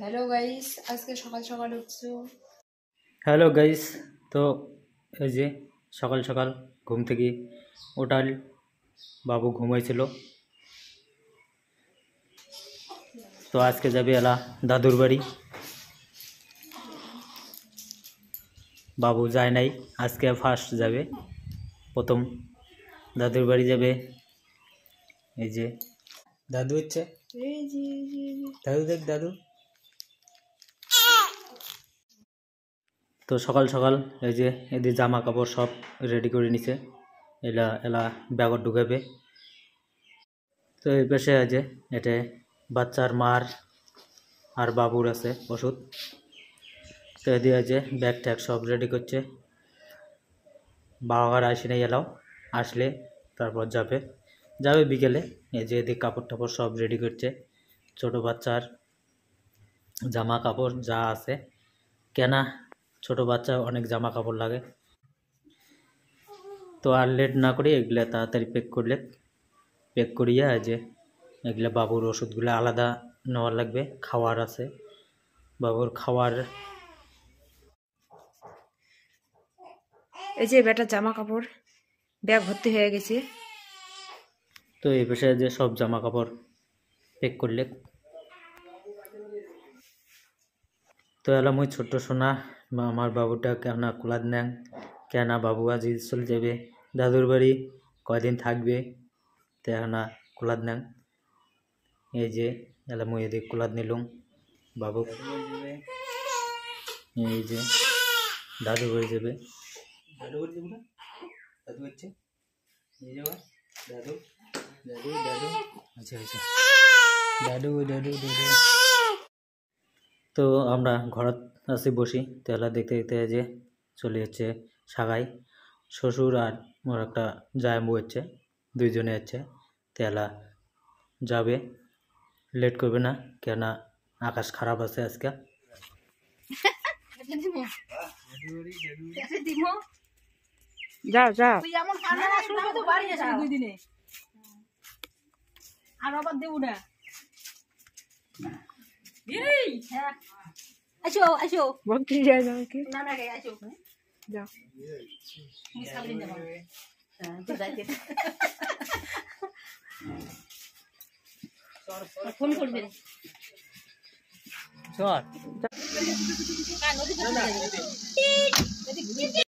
Hello guys, আজকে সকাল সকাল উঠছো। হ্যালো গাইস, তো এই যে সকাল সকাল ঘুম থেকে ওঠাল, বাবু ঘুমাইছিল। তো আজকে যাবে এলা দাদুর বাড়ি। বাবু যায় নাই, আজকে ফার্স্ট যাবে, প্রথম দাদুর বাড়ি যাবে। এই যে দাদু হচ্ছে, দাদু দেখ দাদু। তো সকাল সকাল এই যে এদের জামা কাপড় সব রেডি করে নিছে, এলা এলা ব্যাগত ঢুকাবে। তো এই পাশে আছে, এটা বাচ্চার মার আর বাবুর আছে ওষুধ। তো এদিকে আছে ব্যাগ ট্যাগ সব রেডি করছে। বাবার আসে নাই, এলাও আসলে তারপর যাবে বিকেলে। এই যে এদিকে কাপড় টাপড় সব রেডি করছে, ছোট বাচ্চার জামা কাপড় যা আছে কেনা, ছোট বাচ্চা অনেক জামা কাপড় লাগে। তো আর লেট না করি এগুলা তাড়াতাড়ি পেক করিয়া যে এগুলা বাবুর ওষুধগুলো আলাদা নেওয়ার লাগবে, খাওয়ার আছে বাবুর খাওয়ার। এই যে বেটার জামা কাপড় ব্যাগ ভর্তি হয়ে গেছে। তো এই পেশায় যে সব জামা কাপড় পেক করলে। তো এলাম ওই ছোট্ট সোনা আমার বাবুটা কেনা কুলাদ নেন, কেনা বাবু আজ চলে যাবে দাদুর বাড়ি, কয়দিন থাকবে তেনা কুলাদ নেন। এই যে এলাম ওই এদিকে কুলাদ নিলুম বাবু। এই যে দাদু বাড়ি যাবে, দাদু বাড়ি যাবো না, দাদু হচ্ছে নিয়ে যাওয়া, দাদু দাদু দাদু আচ্ছা আচ্ছা দাদু দাদু দাদু। তো আমরা ঘরত আছি বসি, তেলা দেখতে দেখতে যে চলে যাচ্ছে সাগাই, শ্বশুর আর মোর একটা জায়াম্বু হচ্ছে, দুইজনে হচ্ছে। তেলা যাবে, লেট করবে না, কেন আকাশ খারাপ আছে আজকে। যাও যাও, আর আবার দেব না। আসো আসো, ভক্তি যায় যাও কি না না আসো, যাও। ফোন করবেন। চল